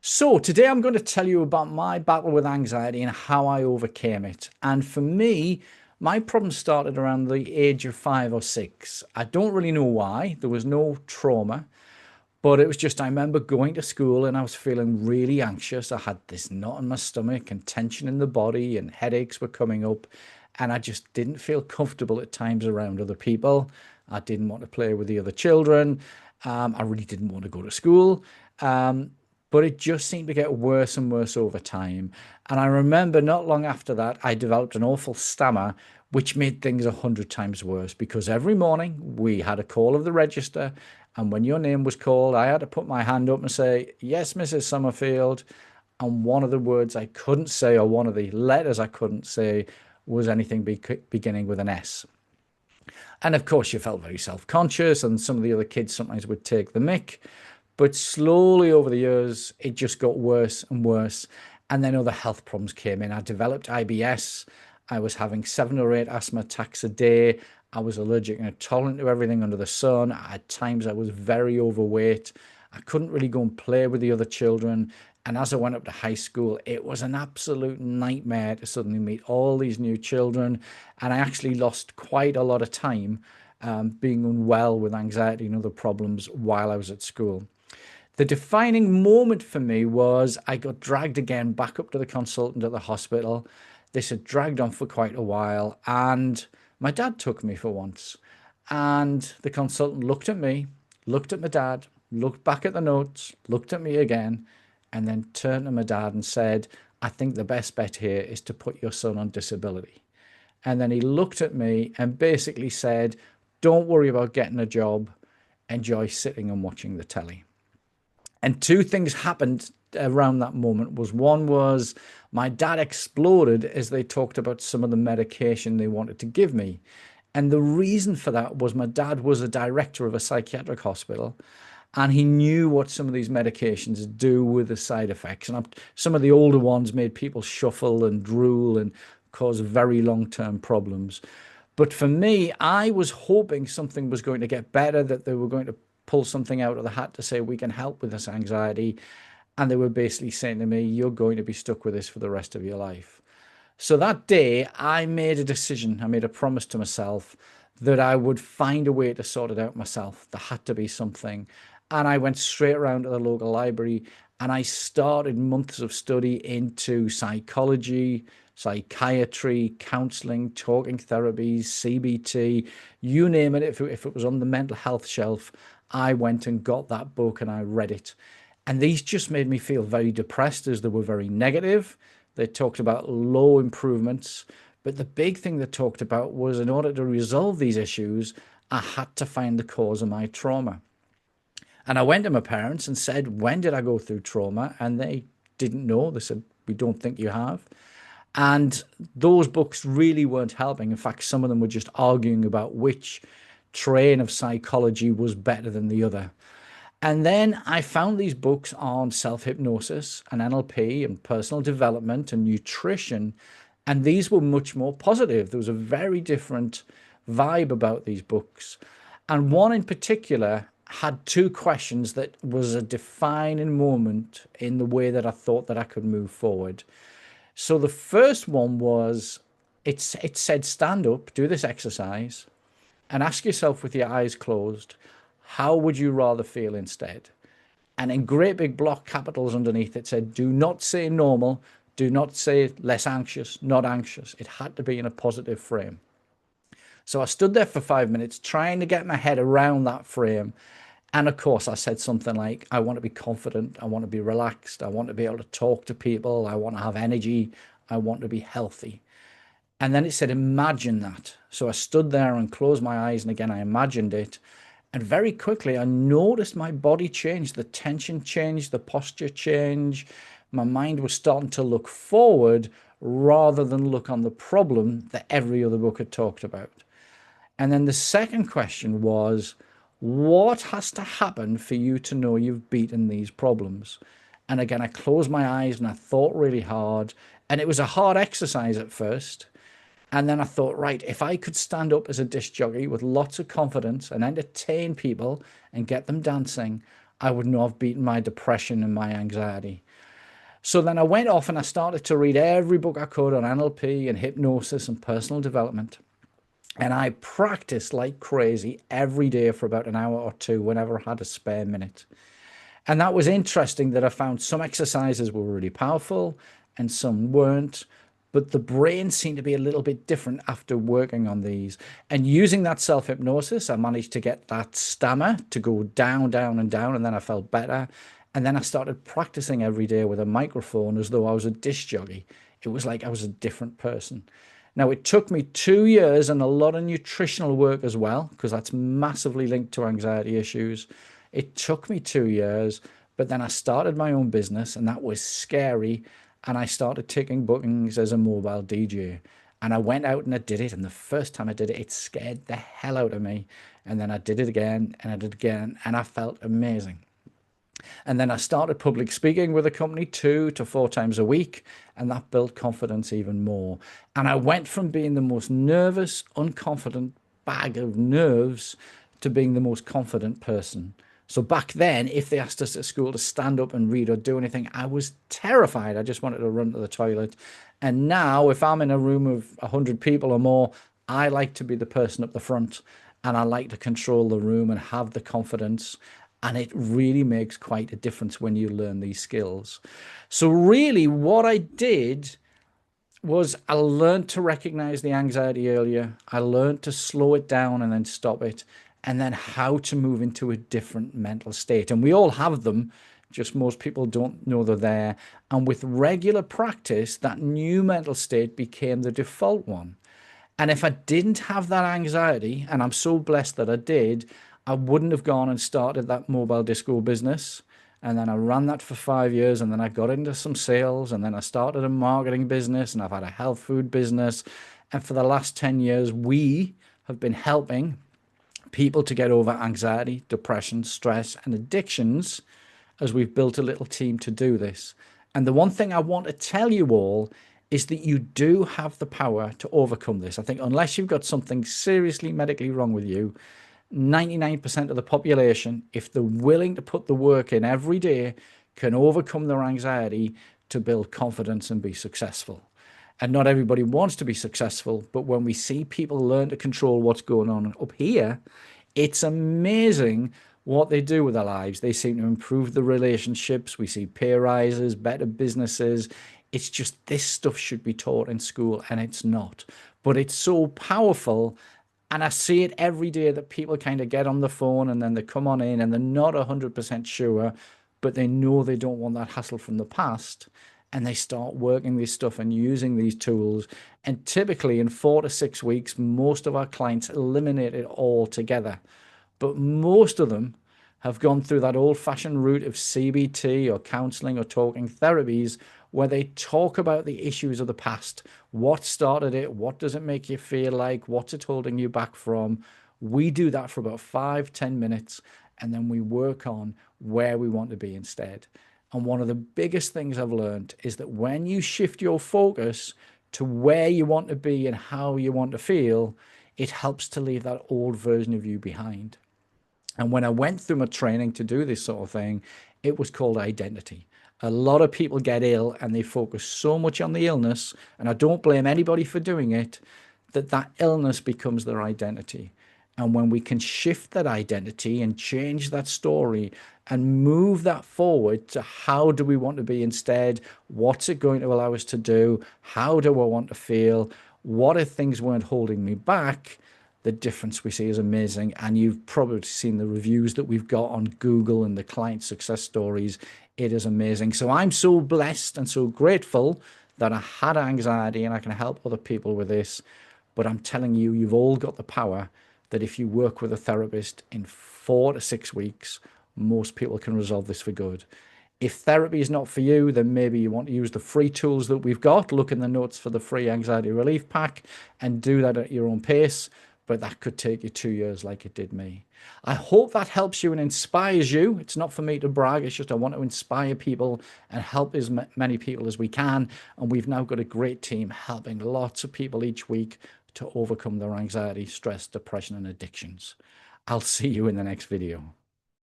So, today I'm going to tell you about my battle with anxiety and how I overcame it. And for me, my problem started around the age of 5 or 6. I don't really know why. There was no trauma, but it was just I remember going to school and I was feeling really anxious. I had this knot in my stomach and tension in the body, and headaches were coming up. And I just didn't feel comfortable at times around other people. I didn't want to play with the other children. I really didn't want to go to school. Um, but it just seemed to get worse and worse over time. And I remember not long after that, I developed an awful stammer, which made things 100 times worse because every morning we had a call of the register. And when your name was called, I had to put my hand up and say, "Yes, Mrs. Summerfield." And one of the words I couldn't say, or one of the letters I couldn't say, was anything beginning with an S. And of course, you felt very self conscious, and some of the other kids sometimes would take the mick. But slowly over the years, it just got worse and worse. And then other health problems came in. I developed IBS. I was having 7 or 8 asthma attacks a day. I was allergic and intolerant to everything under the sun. At times, I was very overweight. I couldn't really go and play with the other children. And as I went up to high school, it was an absolute nightmare to suddenly meet all these new children. And I actually lost quite a lot of time being unwell with anxiety and other problems while I was at school. The defining moment for me was I got dragged again back up to the consultant at the hospital. This had dragged on for quite a while, and my dad took me for once. And the consultant looked at me, looked at my dad, looked back at the notes, looked at me again, and then turned to my dad and said, "I think the best bet here is to put your son on disability." And then he looked at me and basically said, "Don't worry about getting a job, enjoy sitting and watching the telly." And two things happened around that moment. Was one was my dad exploded as they talked about some of the medication they wanted to give me. And the reason for that was my dad was a director of a psychiatric hospital, and he knew what some of these medications do with the side effects. And some of the older ones made people shuffle and drool and cause very long-term problems. But for me, I was hoping something was going to get better, that they were going to pull something out of the hat to say, "We can help with this anxiety." And they were basically saying to me, "You're going to be stuck with this for the rest of your life." So that day, I made a decision. I made a promise to myself that I would find a way to sort it out myself. There had to be something. And I went straight around to the local library and I started months of study into psychology, psychiatry, counseling, talking therapies, CBT, you name it. If it was on the mental health shelf, I went and got that book and I read it. And these just made me feel very depressed as they were very negative. They talked about low improvements. But the big thing they talked about was in order to resolve these issues, I had to find the cause of my trauma. And I went to my parents and said, "When did I go through trauma?" And they didn't know. They said, "We don't think you have." And those books really weren't helping. In fact, some of them were just arguing about which train of psychology was better than the other. And then I found these books on self hypnosis and NLP and personal development and nutrition. And these were much more positive. There was a very different vibe about these books. And one in particular had two questions that was a defining moment in the way that I thought that I could move forward. So the first one was, it said, stand up, do this exercise, and ask yourself with your eyes closed, how would you rather feel instead? And in great big block capitals underneath it said, do not say normal, do not say less anxious, not anxious. It had to be in a positive frame. So I stood there for 5 minutes trying to get my head around that frame. And of course, I said something like, I want to be confident. I want to be relaxed. I want to be able to talk to people. I want to have energy. I want to be healthy. And then it said, imagine that. So I stood there and closed my eyes. And again, I imagined it. And very quickly, I noticed my body change, the tension changed, the posture changed. My mind was starting to look forward rather than look on the problem that every other book had talked about. And then the second question was, what has to happen for you to know you've beaten these problems? And again, I closed my eyes and I thought really hard. And it was a hard exercise at first. And then I thought, right, if I could stand up as a disc jockey with lots of confidence and entertain people and get them dancing, I would know I've beaten my depression and my anxiety. So then I went off and I started to read every book I could on NLP and hypnosis and personal development. And I practiced like crazy every day for about an hour or two whenever I had a spare minute. And that was interesting that I found some exercises were really powerful and some weren't. But the brain seemed to be a little bit different after working on these. And using that self hypnosis, I managed to get that stammer to go down, down, and down. And then I felt better. And then I started practicing every day with a microphone as though I was a disc jockey. It was like I was a different person. Now, it took me 2 years and a lot of nutritional work as well, because that's massively linked to anxiety issues. It took me 2 years, but then I started my own business and that was scary. And I started taking bookings as a mobile DJ. And I went out and I did it. And the first time I did it, it scared the hell out of me. And then I did it again and I did it again. And I felt amazing. And then I started public speaking with a company 2 to 4 times a week, and that built confidence even more. And I went from being the most nervous, unconfident bag of nerves to being the most confident person. So back then, if they asked us at school to stand up and read or do anything, I was terrified. I just wanted to run to the toilet. And now, if I'm in a room of 100 people or more, I like to be the person up the front and I like to control the room and have the confidence. And it really makes quite a difference when you learn these skills. So really what I did was I learned to recognize the anxiety earlier. I learned to slow it down and then stop it, and then how to move into a different mental state. And we all have them, just most people don't know they're there. And with regular practice, that new mental state became the default one. And if I didn't have that anxiety, and I'm so blessed that I did, I wouldn't have gone and started that mobile disco business. And then I ran that for 5 years, and then I got into some sales, and then I started a marketing business, and I've had a health food business. And for the last 10 years, we have been helping people to get over anxiety, depression, stress, and addictions as we've built a little team to do this. And the one thing I want to tell you all is that you do have the power to overcome this. I think unless you've got something seriously medically wrong with you, 99% of the population, if they're willing to put the work in every day, can overcome their anxiety to build confidence and be successful. And not everybody wants to be successful, but when we see people learn to control what's going on up here, it's amazing what they do with their lives. They seem to improve the relationships. We see pay rises, better businesses. It's just this stuff should be taught in school, and it's not. But it's so powerful. And I see it every day that people kind of get on the phone and then they come on in and they're not 100% sure, but they know they don't want that hassle from the past. And they start working this stuff and using these tools. And typically in 4 to 6 weeks, most of our clients eliminate it altogether. But most of them have gone through that old-fashioned route of CBT or counseling or talking therapies, where they talk about the issues of the past. What started it? What does it make you feel like? What's it holding you back from? We do that for about 5-10 minutes, and then we work on where we want to be instead. And one of the biggest things I've learned is that when you shift your focus to where you want to be and how you want to feel, it helps to leave that old version of you behind. And when I went through my training to do this sort of thing, it was called identity. A lot of people get ill and they focus so much on the illness, and I don't blame anybody for doing it, that that illness becomes their identity. And when we can shift that identity and change that story and move that forward to how do we want to be instead, what's it going to allow us to do, how do I want to feel, what if things weren't holding me back, the difference we see is amazing. And you've probably seen the reviews that we've got on Google and the client success stories. It is amazing. So I'm so blessed and so grateful that I had anxiety and I can help other people with this. But I'm telling you, you've all got the power that if you work with a therapist in 4 to 6 weeks, most people can resolve this for good. If therapy is not for you, then maybe you want to use the free tools that we've got. Look in the notes for the free anxiety relief pack and do that at your own pace. But that could take you 2 years like it did me. I hope that helps you and inspires you. It's not for me to brag. It's just I want to inspire people and help as many people as we can. And we've now got a great team helping lots of people each week to overcome their anxiety, stress, depression, and addictions. I'll see you in the next video.